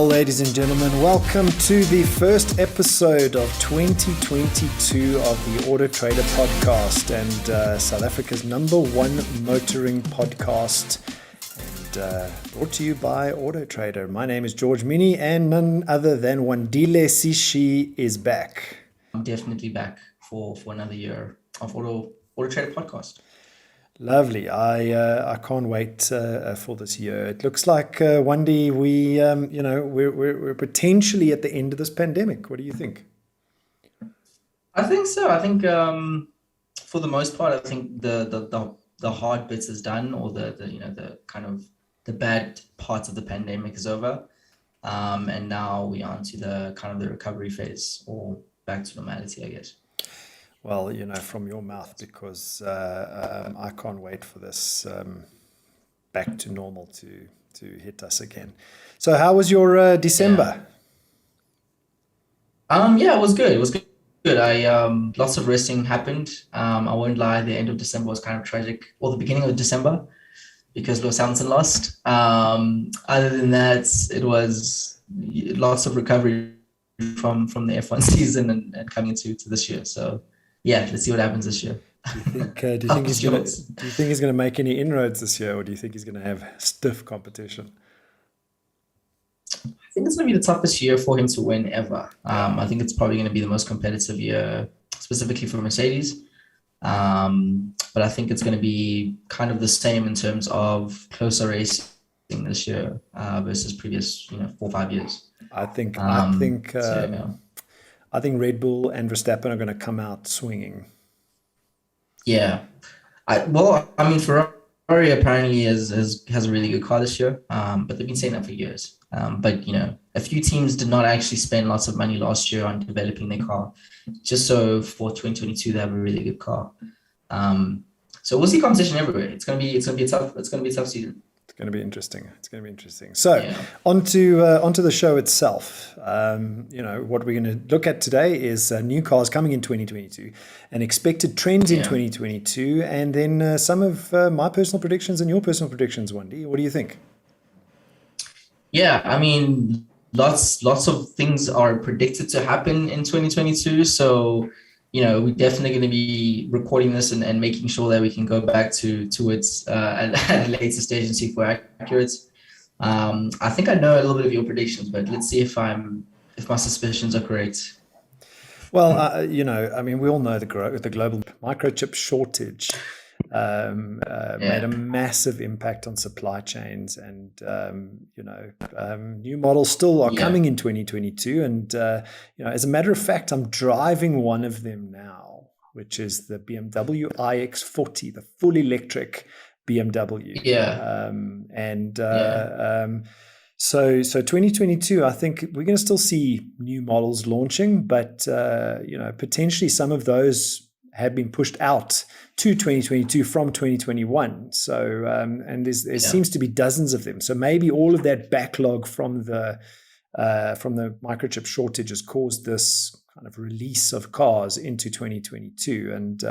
Well, ladies and gentlemen, welcome to the first episode of 2022 of the AutoTrader Podcast and South Africa's #1 motoring podcast, and brought to you by AutoTrader. My name is George Mienie, and none other than Wandile Sishi is back. I'm definitely back for another year of AutoTrader Podcast. Lovely. I can't wait for this year. It looks like Wendy, we're potentially at the end of this pandemic. What do you think? I think so. I think for the most part, I think the hard bits is done, or the kind of the bad parts of the pandemic is over, and now we're on to the kind of the recovery phase, or back to normality, I guess. Well, from your mouth, because I can't wait for this back to normal to hit us again. So how was your December? Yeah, it was good. It was good. I lots of resting happened. I won't lie, the end of December was kind of tragic, or the beginning of December, because Lewis Hamilton lost. Other than that, it was lots of recovery from the F1 season and coming into this year. So yeah, let's see what happens this year. Do you think he's going to make any inroads this year, or do you think he's going to have stiff competition? I think it's going to be the toughest year for him to win ever. I think it's probably going to be the most competitive year, specifically for Mercedes. But I think it's going to be kind of the same in terms of closer racing this year versus previous, 4 or 5 years. I think Red Bull and Verstappen are going to come out swinging. Yeah. Ferrari apparently has a really good car this year, but they've been saying that for years. But a few teams did not actually spend lots of money last year on developing their car, just so for 2022 they have a really good car. So we'll see competition everywhere. It's gonna be a tough season. It's going to be interesting. So onto the show itself. What we're going to look at today is new cars coming in 2022 and expected trends in 2022, and then some of my personal predictions and your personal predictions, Wendy. What do you think? Yeah, I mean, lots of things are predicted to happen in 2022. So, we're definitely going to be recording this and making sure that we can go back to it at a later stage and see if we're accurate. I think I know a little bit of your predictions, but let's see if my suspicions are correct. Well, we all know the global microchip shortage made a massive impact on supply chains, and new models still are coming in 2022. And as a matter of fact, I'm driving one of them now, which is the BMW iX40, the full electric BMW. So 2022, I think we're going to still see new models launching, but potentially some of those have been pushed out to 2022 from 2021. So and there seems to be dozens of them. So maybe all of that backlog from the microchip shortage has caused this kind of release of cars into 2022. And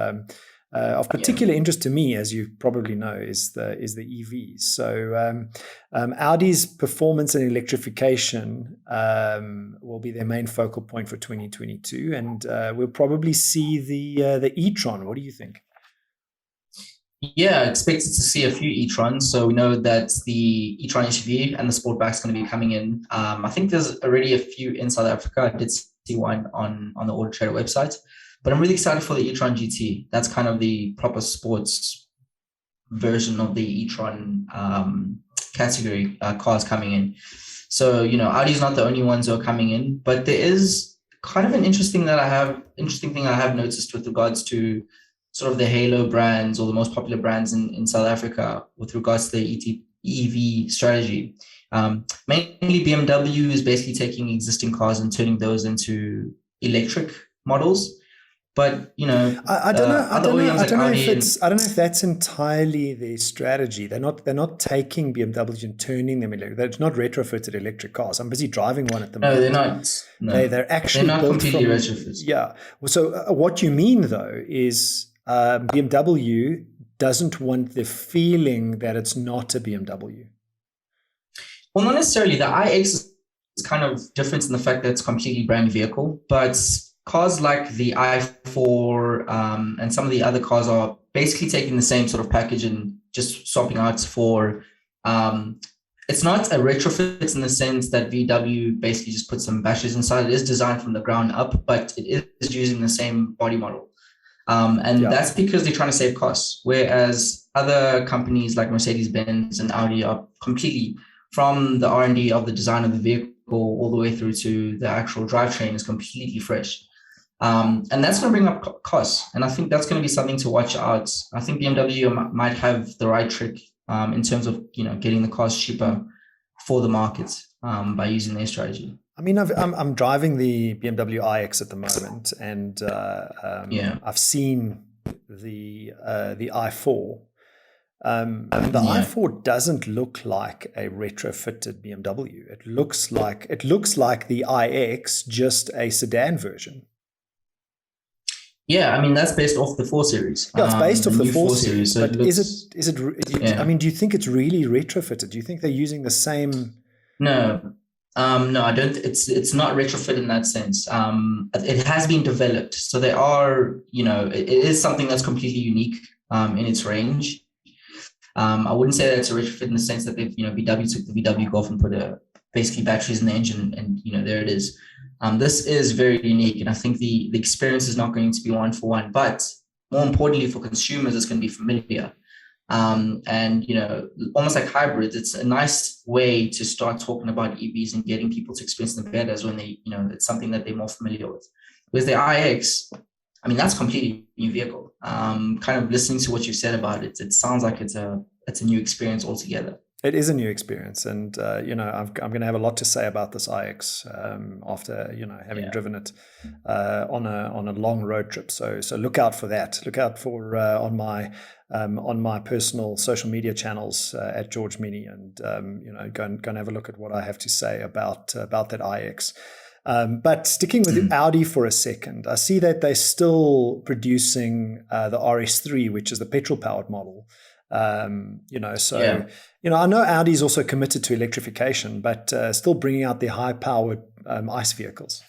of particular interest to me, as you probably know, is the EVs. So Audi's performance and electrification will be their main focal point for 2022, and we'll probably see the e-tron. What do you think? Yeah, expected to see a few e-trons. So we know that the e-tron SUV and the Sportback is going to be coming in. I think there's already a few in South Africa. I did see one on the AutoTrader website. But I'm really excited for the e-tron GT. That's kind of the proper sports version of the e-tron category cars coming in. So, Audi's not the only ones who are coming in, but there is kind of an interesting thing I have noticed with regards to sort of the halo brands, or the most popular brands in South Africa with regards to the EV strategy. Mainly BMW is basically taking existing cars and turning those into electric models. But I don't know if that's entirely their strategy. They're not taking BMW and turning them electric. They're not retrofitted electric cars. I'm busy driving one at the moment. No, they're not. No. They're actually not built completely retrofitted. Yeah. So what you mean though is BMW doesn't want the feeling that it's not a BMW. Well, not necessarily. The iX is kind of different in the fact that it's a completely brand new vehicle, but cars like the i4 and some of the other cars are basically taking the same sort of package and just swapping out for it's not a retrofit in the sense that VW basically just put some batteries inside. It is designed from the ground up, but it is using the same body model. And that's because they're trying to save costs, whereas other companies like Mercedes-Benz and Audi are completely, from the R&D of the design of the vehicle all the way through to the actual drivetrain, is completely fresh. And that's going to bring up costs. And I think that's going to be something to watch out. I think BMW might have the right trick in terms of, getting the cost cheaper for the market by using their strategy. I mean, I'm driving the BMW iX at the moment, and I've seen the i4. And the i4 doesn't look like a retrofitted BMW. It looks like the iX, just a sedan version. Yeah, I mean, that's based off the 4 Series. Yeah, it's based off the 4 Series. So but is it? I mean, do you think it's really retrofitted? Do you think they're using the same? No, I don't. It's not retrofit in that sense. It has been developed, so they are. It is something that's completely unique in its range. I wouldn't say that it's a retrofit in the sense that they've, VW took the VW Golf and put basically batteries in the engine, and there it is. This is very unique, and I think the experience is not going to be one for one, but more importantly for consumers, it's going to be familiar. And almost like hybrids, it's a nice way to start talking about EVs and getting people to experience them better, as when they, it's something that they're more familiar with. Whereas the iX, I mean, that's a completely new vehicle. Kind of listening to what you said about it, it sounds like it's a new experience altogether. It is a new experience, and I'm going to have a lot to say about this iX after having driven it on a long road trip. So look out for that. Look out for on my personal social media channels at George Mienie, and go and have a look at what I have to say about that iX. But sticking with Audi for a second, I see that they're still producing the RS3, which is the petrol-powered model. I know Audi's also committed to electrification, but still bringing out the high-powered ICE vehicles.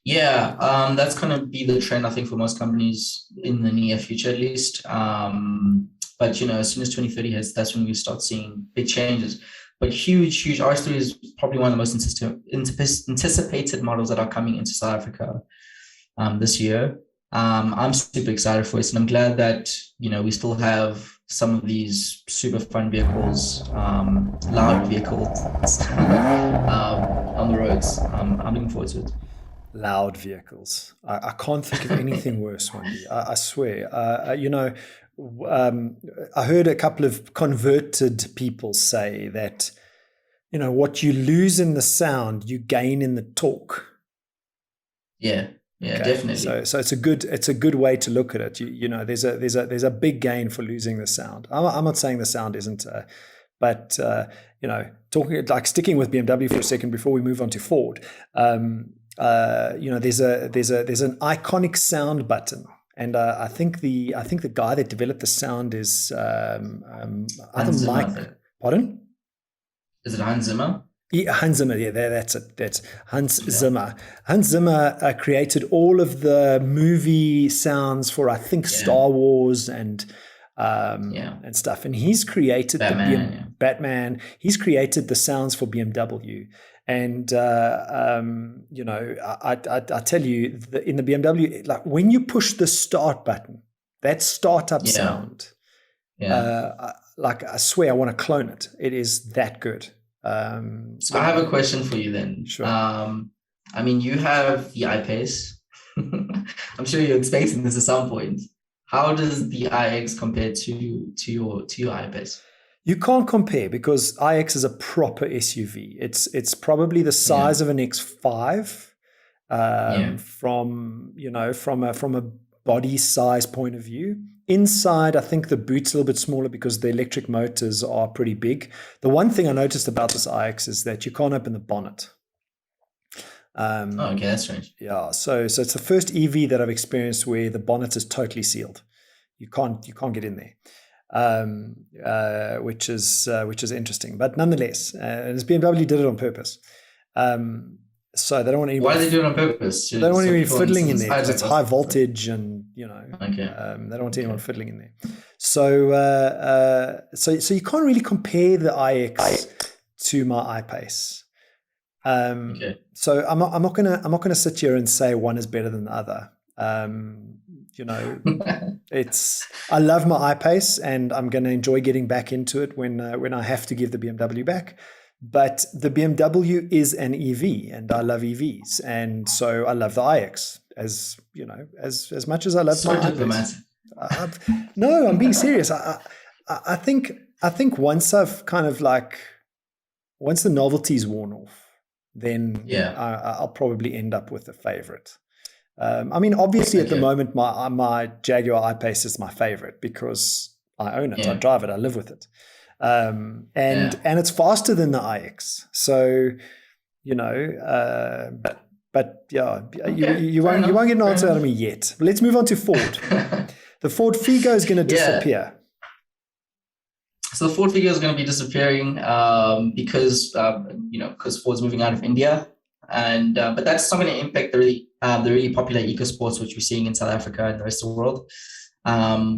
Yeah, that's going to be the trend, I think, for most companies in the near future, at least. But as soon as 2030 hits, that's when we start seeing big changes. But huge RS3 is probably one of the most anticipated models that are coming into South Africa this year. I'm super excited for it, and I'm glad that we still have some of these super fun vehicles, loud vehicles on the roads. I'm looking forward to it. Loud vehicles. I can't think of anything worse, Wandile. I swear. I heard a couple of converted people say that, what you lose in the sound, you gain in the torque. Yeah. Yeah, okay. Definitely. So it's a good way to look at it. There's a big gain for losing the sound. I'm not saying the sound isn't, but sticking with BMW for a second before we move on to Ford. There's an iconic sound button, and I think the guy that developed the sound is either Mike. Pardon? Is it Hans Zimmer? Yeah, Hans Zimmer, that's it. That's Hans Zimmer. Hans Zimmer created all of the movie sounds for, I think, Star Wars and stuff. And he's created Batman. He's created the sounds for BMW. And I tell you, in the BMW, like when you push the start button, that startup sound, I swear I want to clone it. It is that good. So I have a question for you then. Sure. I mean, you have the I-Pace. I'm sure you're expecting this at some point. How does the iX compare to your I-Pace? You can't compare because iX is a proper SUV. It's probably the size of an X5 from a body size point of view. Inside, I think the boot's a little bit smaller because the electric motors are pretty big. The one thing I noticed about this iX is that you can't open the bonnet. Okay, that's strange. Yeah, so it's the first EV that I've experienced where the bonnet is totally sealed. You can't get in there, which is interesting. But nonetheless, BMW did it on purpose. So they don't want anybody. Why do they do it on purpose? They don't want anybody fiddling in there because it's high voltage, and okay. They don't want anyone fiddling in there. So so you can't really compare the iX to my iPace. So I'm not gonna sit here and say one is better than the other. I love my iPace, and I'm going to enjoy getting back into it when I have to give the BMW back. But the BMW is an EV, and I love EVs, and so I love the iX as much as I love my iPace. No, I'm being serious. I think once I've kind of once the novelty's worn off, then I'll probably end up with a favorite. I mean, obviously at the moment, my Jaguar I-Pace is my favorite because I own it, I drive it, I live with it. And it's faster than the iX. So, but yeah, you won't get an answer out of me yet. Let's move on to Ford. The Ford Figo is going to disappear. So the Ford Figo is going to be disappearing because Ford's moving out of India. And but that's not going to impact the really popular EcoSports, which we're seeing in South Africa and the rest of the world,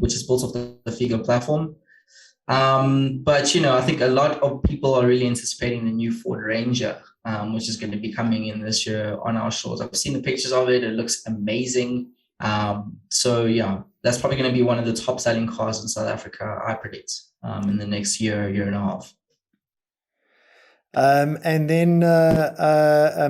which is built off the Figo platform. But I think a lot of people are really anticipating the new Ford Ranger, which is going to be coming in this year on our shores. I've seen the pictures of it; it looks amazing. So that's probably going to be one of the top selling cars in South Africa, I predict, in the next year and a half. And then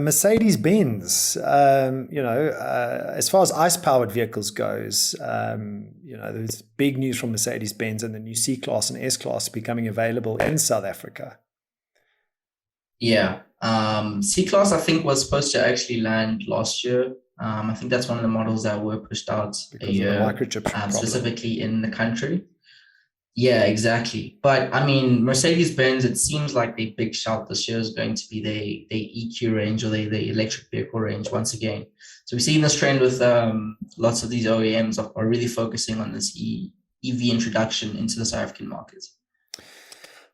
Mercedes-Benz, as far as ICE-powered vehicles goes, there's big news from Mercedes-Benz and the new C-Class and S-Class becoming available in South Africa. C-Class, I think, was supposed to actually land last year. I think that's one of the models that were pushed out because a year, of the microchip specifically in the country. Yeah, exactly. But I mean, Mercedes-Benz, it seems like their big shout this year is going to be the EQ range or the electric vehicle range once again. So we're seeing this trend with lots of these OEMs are really focusing on this EV introduction into the South African market.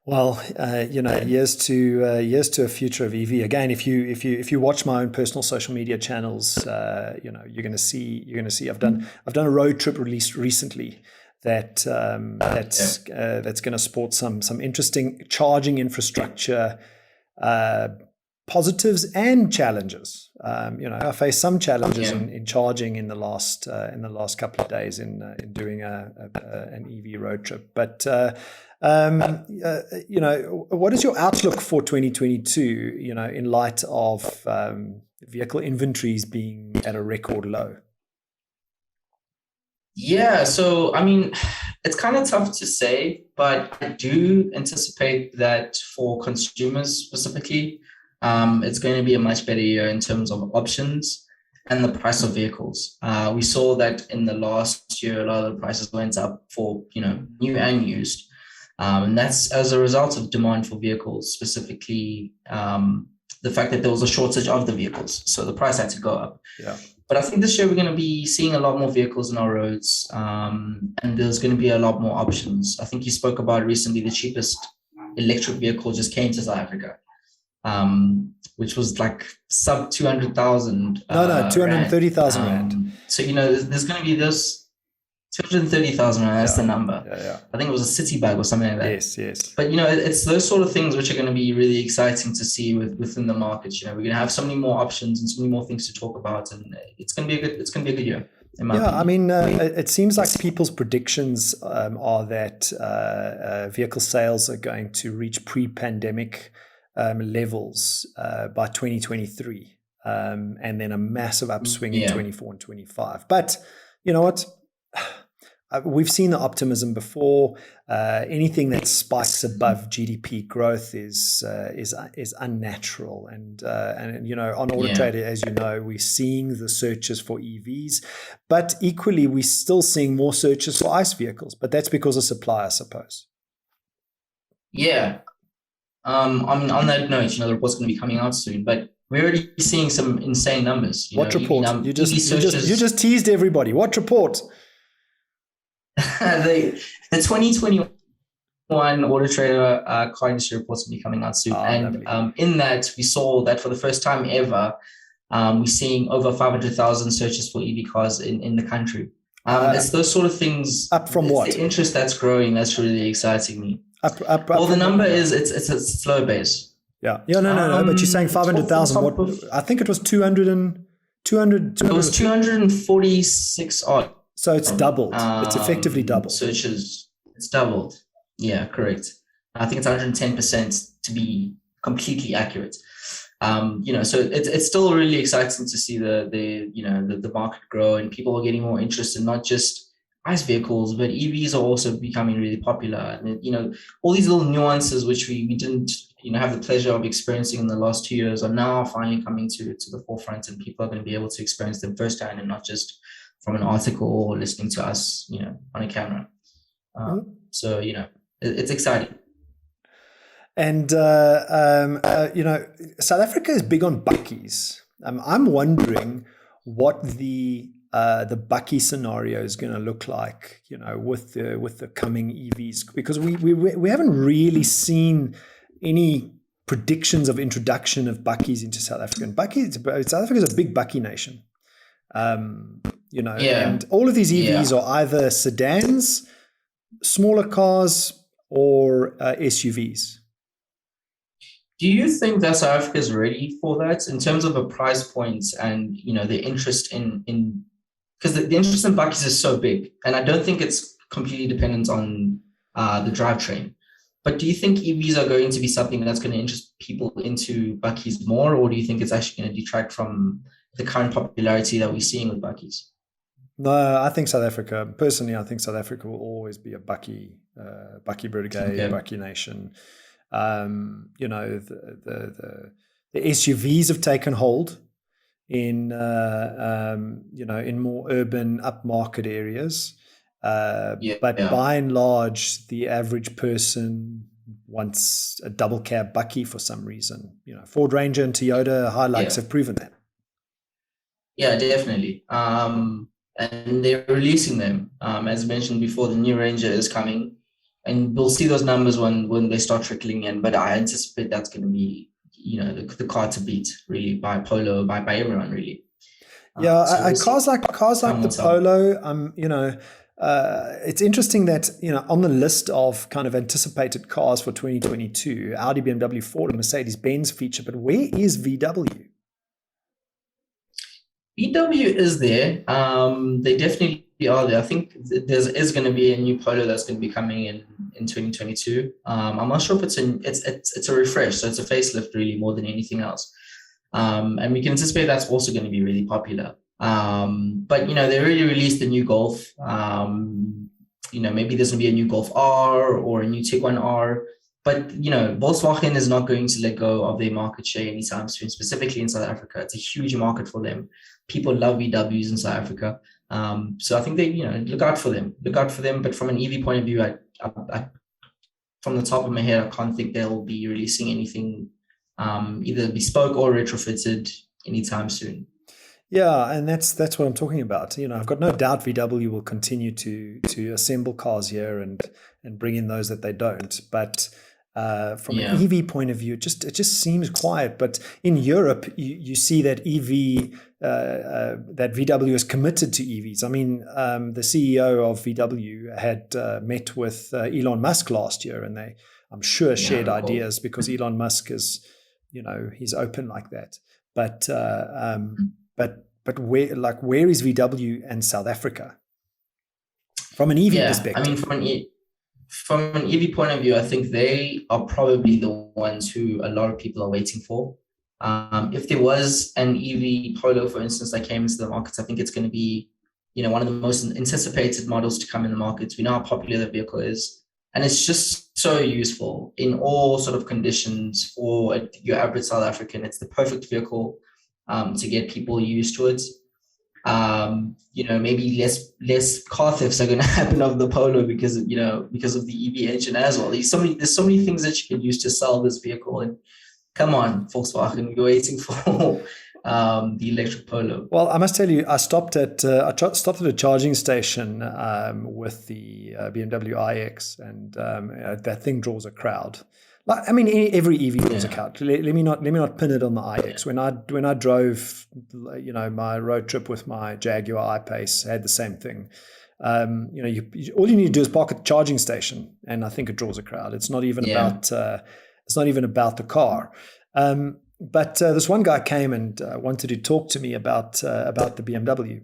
Well, years to a future of EV. Again, if you watch my own personal social media channels, you're going to see. I've done a road trip released recently that's going to support some interesting charging infrastructure positives and challenges. I faced some challenges in charging in the last couple of days in doing an EV road trip. But what is your outlook for 2022? In light of vehicle inventories being at a record low. Yeah, so I mean, it's kind of tough to say, but I do anticipate that for consumers specifically, it's going to be a much better year in terms of options and the price of vehicles. We saw that in the last year, a lot of the prices went up for new and used, and that's as a result of demand for vehicles, specifically the fact that there was a shortage of the vehicles, so the price had to go up. Yeah. But I think this year we're going to be seeing a lot more vehicles on our roads, and there's going to be a lot more options. I think you spoke about recently the cheapest electric vehicle just came to South Africa, which was like sub 200,000. 230,000 rand. So there's going to be this 230,000 rand. That's the number. Yeah. I think it was a city bag or something like that. Yes. But it's those sort of things which are going to be really exciting to see within the market. We're going to have so many more options and so many more things to talk about, and it's going to be a good year. In my opinion. I mean, it seems like people's predictions are that vehicle sales are going to reach pre-pandemic levels by 2023, and then a massive upswing in 24 and 25. But you know what? We've seen the optimism before. Anything that spikes above GDP growth is unnatural, and on AutoTrader, as you know, we're seeing the searches for EVs, but equally we're still seeing more searches for ICE vehicles. But that's because of supply, I suppose. Yeah. I mean, on that note, the report's going to be coming out soon, but we're already seeing some insane numbers. What report? You just teased everybody. What report? The 2021 AutoTrader car industry reports will be coming out soon. And in that, we saw that for the first time ever, we're seeing over 500,000 searches for EV cars in the country. It's those sort of things. Up from what? The interest that's growing that's really exciting me. Well, the number is it's a slow base. Yeah. No. But you're saying 500,000. What? I think it was 200. It was 246 odd. So it's doubled. It's effectively doubled. Searches. It's doubled. Yeah, correct. I think it's 110% to be completely accurate. So it's still really exciting to see the market grow, and people are getting more interest in not just ICE vehicles, but EVs are also becoming really popular. And all these little nuances which we didn't have the pleasure of experiencing in the last 2 years are now finally coming to the forefront, and people are going to be able to experience them firsthand and not just from an article or listening to us, on a camera. So it's exciting. And South Africa is big on bakkies. I'm wondering what the bakkie scenario is going to look like, with the coming EVs, because we haven't really seen any predictions of introduction of bakkies into South Africa. And South Africa is a big bakkie nation, and all of these EVs are either sedans, smaller cars, or SUVs. Do you think that South Africa is ready for that in terms of a price point and the interest in because the interest in bakkies is so big, and I don't think it's completely dependent on the drivetrain. But do you think EVs are going to be something that's going to interest people into bakkies more, or do you think it's actually going to detract from the current popularity that we're seeing with bakkies? No, I think South Africa will always be a bakkie brigade, bakkie nation. The SUVs have taken hold in in more urban upmarket areas, but by and large, the average person wants a double cab bakkie for some reason. Ford Ranger and Toyota Hilux have proven that. Yeah, definitely. And they're releasing them. As mentioned before, the new Ranger is coming. And we'll see those numbers when they start trickling in. But I anticipate that's going to be, the car to beat, really, by Polo, by everyone, really. Cars like the Polo. It's interesting that on the list of kind of anticipated cars for 2022, Audi, BMW, Ford, and Mercedes-Benz feature. But where is VW? VW is there. They definitely are there. I think there is going to be a new Polo that's going to be coming in 2022. I'm not sure if it's a refresh, so it's a facelift really more than anything else. And we can anticipate that's also going to be really popular. But they already released the new Golf. Maybe there's going to be a new Golf R or a new Tiguan R. But Volkswagen is not going to let go of their market share anytime soon, specifically in South Africa. It's a huge market for them. People love VWs in South Africa. So I think they, look out for them. But from an EV point of view, I from the top of my head, I can't think they'll be releasing anything either bespoke or retrofitted anytime soon. Yeah, and that's what I'm talking about. I've got no doubt VW will continue to assemble cars here and bring in those that they don't. But from an EV point of view, it just seems quiet. But in Europe, you see that that VW is committed to EVs. I mean, the CEO of VW had met with Elon Musk last year, and they, I'm sure, shared ideas because Elon Musk is, he's open like that. But where is VW and South Africa from an EV perspective? I mean, from an EV point of view, I think they are probably the ones who a lot of people are waiting for. If there was an EV Polo, for instance, that came into the markets, I think it's going to be, one of the most anticipated models to come in the markets. We know how popular the vehicle is, and it's just so useful in all sort of conditions for your average South African. It's the perfect vehicle to get people used to it. Maybe less car thefts are going to happen of the Polo because of the EV engine as well. There's so many things that you can use to sell this vehicle. And come on, Volkswagen, you're waiting for the electric Polo. Well, I must tell you, I stopped at a charging station with the BMW iX, and that thing draws a crowd. Like, I mean, every EV draws a crowd. Let me not pin it on the iX. When I drove, my road trip with my Jaguar I-Pace, had the same thing. All you need to do is park at the charging station, and I think it draws a crowd. It's not even about the car. But this one guy came and wanted to talk to me about the BMW,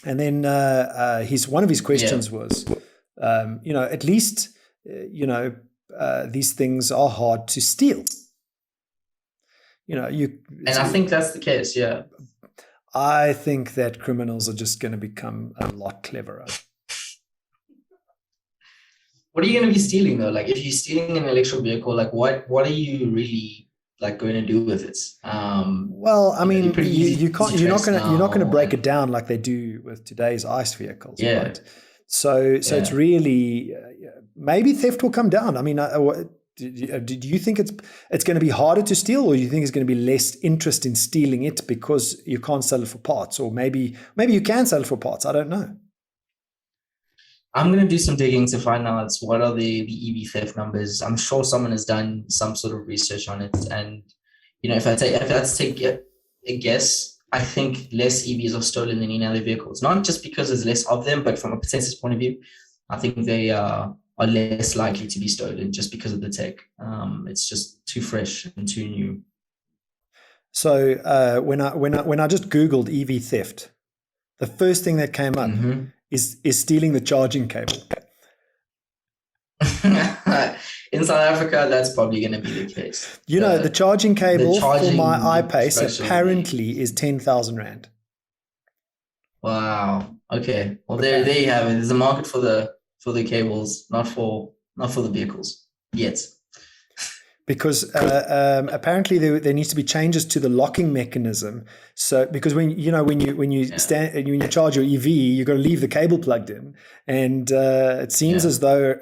and then one of his questions was, at least these things are hard to steal. And I think that's the case. Yeah. I think that criminals are just going to become a lot cleverer. What are you going to be stealing though? Like, if you're stealing an electric vehicle, like what are you really like going to do with it? Well, I mean, you can't. You're not going to break it down like they do with today's ICE vehicles. Yeah. Right? So it's really maybe theft will come down. I mean, do you think it's going to be harder to steal, or do you think it's going to be less interest in stealing it because you can't sell it for parts, or maybe you can sell it for parts? I don't know. I'm going to do some digging to find out what are the EV theft numbers. I'm sure someone has done some sort of research on it. And, if I had to take a guess, I think less EVs are stolen than any other vehicles. Not just because there's less of them, but from a percentage point of view, I think they are less likely to be stolen just because of the tech. It's just too fresh and too new. So when I just Googled EV theft, the first thing that came up is stealing the charging cable. In South Africa, that's probably going to be the case. The charging cable for my I-Pace apparently is 10,000 Rand. Wow. Okay. Well, there you have it. There's a market for the cables, not for the vehicles yet. Because apparently there needs to be changes to the locking mechanism. So because when you charge your EV, you've got to leave the cable plugged in, and it seems as though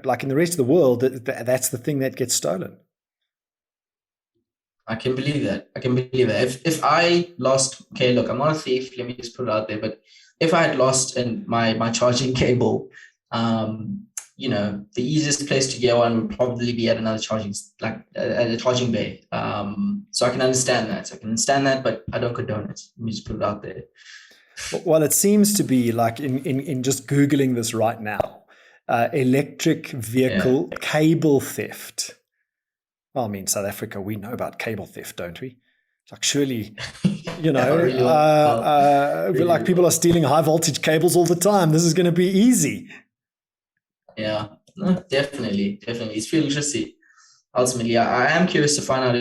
like in the rest of the world that's the thing that gets stolen. I can believe that. If I lost, okay, look, I'm not a thief. Let me just put it out there. But if I had lost my charging cable, the easiest place to get one would probably be at another charging, like at a charging bay. So I can understand that. But I don't condone it. Let me just put it out there. Well, it seems to be like in just Googling this right now, electric vehicle cable theft. Well, I mean, South Africa, we know about cable theft, don't we? Like, surely, like people are stealing high voltage cables all the time. This is going to be easy. Yeah, no, definitely. It's fuel electricity. Ultimately, I am curious to find out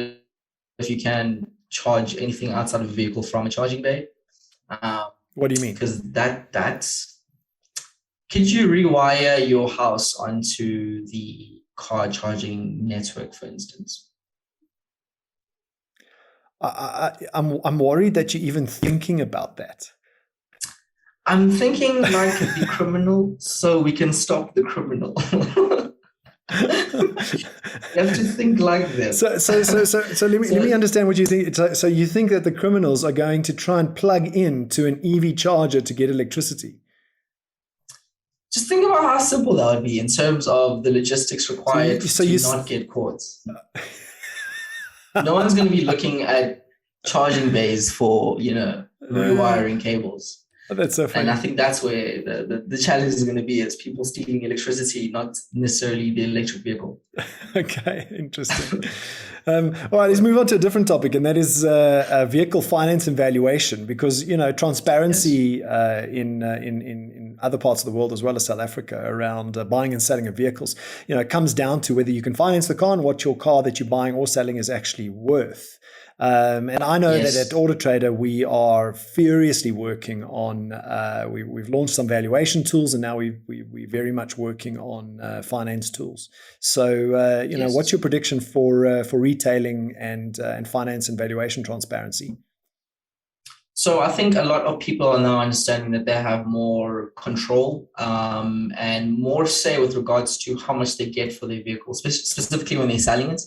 if you can charge anything outside of a vehicle from a charging bay. What do you mean? Because that's. Could you rewire your house onto the car charging network, for instance? I'm worried that you're even thinking about that. I'm thinking like the criminal, so we can stop the criminal. You have to think like this. So let me understand what you think. So you think that the criminals are going to try and plug into an EV charger to get electricity? Just think about how simple that would be in terms of the logistics required to not get caught. No one's going to be looking at charging bays for, rewiring cables. Oh, that's so funny. And I think that's where the challenge is going to be, is people stealing electricity, not necessarily the electric vehicle. Okay, interesting. All right, let's move on to a different topic, and that is vehicle finance and valuation, because transparency in other parts of the world as well as South Africa around buying and selling of vehicles, it comes down to whether you can finance the car and what your car that you're buying or selling is actually worth. And I know that at AutoTrader, we are furiously working on, we've launched some valuation tools, and now we're very much working on finance tools. So, what's your prediction for retailing and finance and valuation transparency? So I think a lot of people are now understanding that they have more control and more say with regards to how much they get for their vehicle, specifically when they're selling it.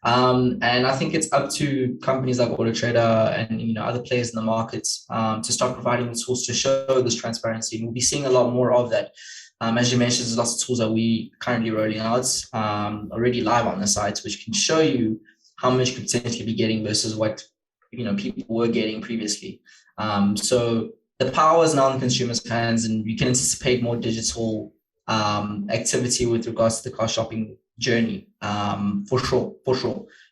And I think it's up to companies like AutoTrader and other players in the markets to start providing the tools to show this transparency. And we'll be seeing a lot more of that. As you mentioned, there's lots of tools that we currently rolling out already live on the sites, which can show you how much you could potentially be getting versus what people were getting previously. So the power is now in the consumer's hands, and you can anticipate more digital activity with regards to the car shopping journey. For sure. We're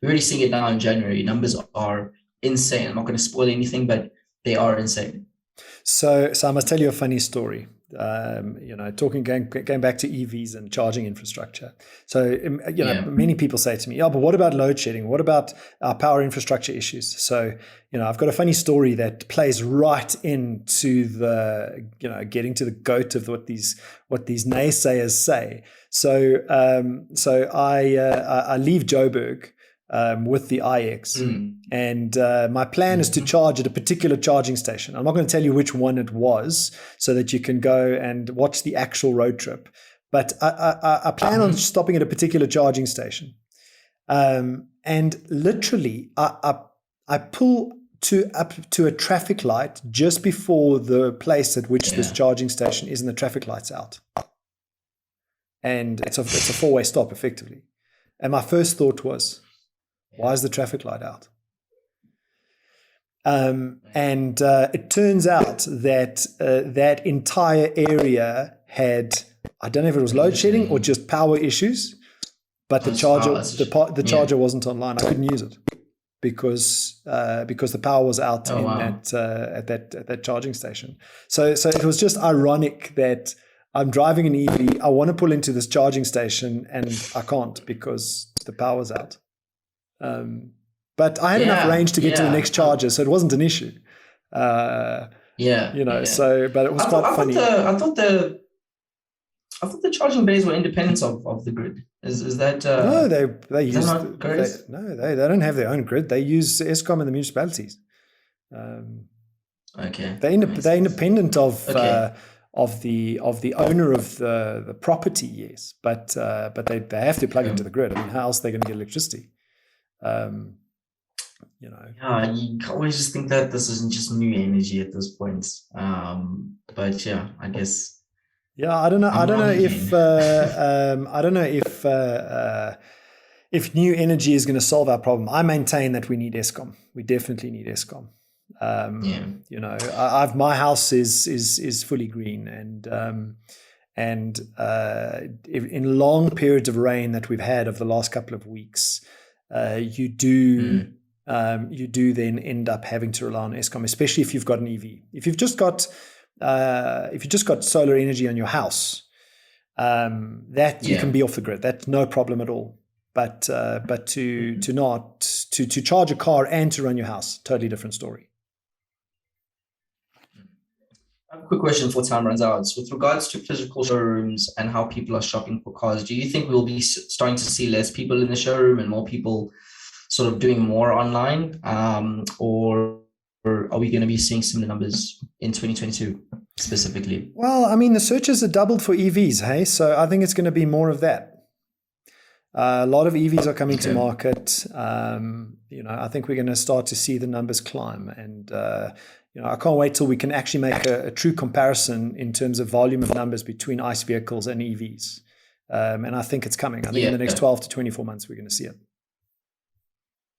already seeing it now in January. Numbers are insane. I'm not going to spoil anything, but they are insane. So I must tell you a funny story. Going back to EVs and charging infrastructure. So, many people say to me, but what about load shedding? What about our power infrastructure issues? So, I've got a funny story that plays right into the, getting to the goat of what these naysayers say. So I leave Joburg with the iX. And my plan is to charge at a particular charging station. I'm not going to tell you which one it was so that you can go and watch the actual road trip. But I plan on stopping at a particular charging station. And literally, I pull up to a traffic light just before the place at which this charging station is, and the traffic light's out. And it's a four-way stop, effectively. And my first thought was, why is the traffic light out? And it turns out that that entire area had, I don't know if it was load shedding or just power issues, but the charger wasn't online. I couldn't use it because the power was out at that charging station. So it was just ironic that I'm driving an EV. I want to pull into this charging station and I can't because the power's out. But I had enough range to get to the next charger, so it wasn't an issue. So, but it was quite funny. I thought the charging bays were independent of the grid. Is that no? They use they don't have their own grid. They use Eskom and the municipalities. Okay. They're independent of the owner of the property, yes, but they have to plug into the grid. I mean, how else are they going to get electricity? You always just think that this isn't just new energy at this point. But yeah, I guess. Yeah, I don't know if new energy is going to solve our problem. I maintain that we need Eskom. We definitely need Eskom. My house is fully green, and in long periods of rain that we've had over the last couple of weeks, you do then end up having to rely on Eskom, especially if you've got an EV. If you've just got solar energy on your house, you can be off the grid. That's no problem at all. But to charge a car and to run your house, totally different story. I have a quick question before time runs out. With regards to physical showrooms and how people are shopping for cars, do you think we'll be starting to see less people in the showroom and more people sort of doing more online? Or are we going to be seeing similar numbers in 2022 specifically? Well, I mean, the searches are doubled for EVs, hey? So I think it's going to be more of that. A lot of EVs are coming to market. I think we're going to start to see the numbers climb. And, I can't wait till we can actually make a true comparison in terms of volume of numbers between ICE vehicles and EVs. And I think it's coming. I think in the next 12 to 24 months, we're going to see it.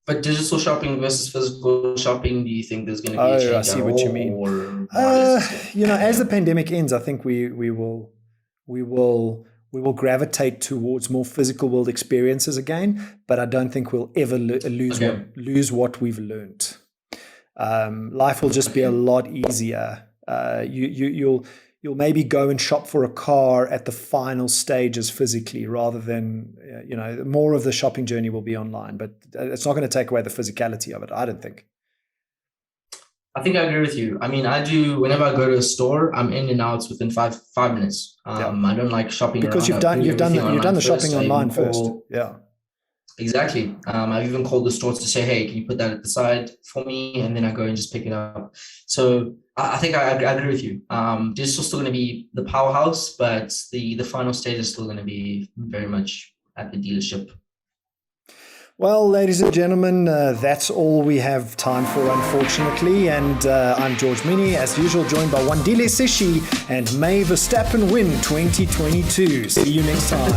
But digital shopping versus physical shopping, do you think there's going to be a change? I see what you mean. As the pandemic ends, I think we will gravitate towards more physical world experiences again. But I don't think we'll ever lose what we've learned. Life will just be a lot easier. You'll maybe go and shop for a car at the final stages physically, rather than more of the shopping journey will be online. But it's not going to take away the physicality of it, I don't think. I think I agree with you. I mean, I do. Whenever I go to a store, I'm in and out within five minutes. I don't like shopping because you've done the shopping online first. Yeah. Exactly. I've even called the stores to say, hey, can you put that at the side for me? And then I go and just pick it up. So I think I agree with you. Digital's still going to be the powerhouse, but the final stage is still going to be very much at the dealership. Well, ladies and gentlemen, that's all we have time for, unfortunately. And I'm George Mienie, as usual, joined by Wandile Sishi, and may Verstappen win 2022. See you next time.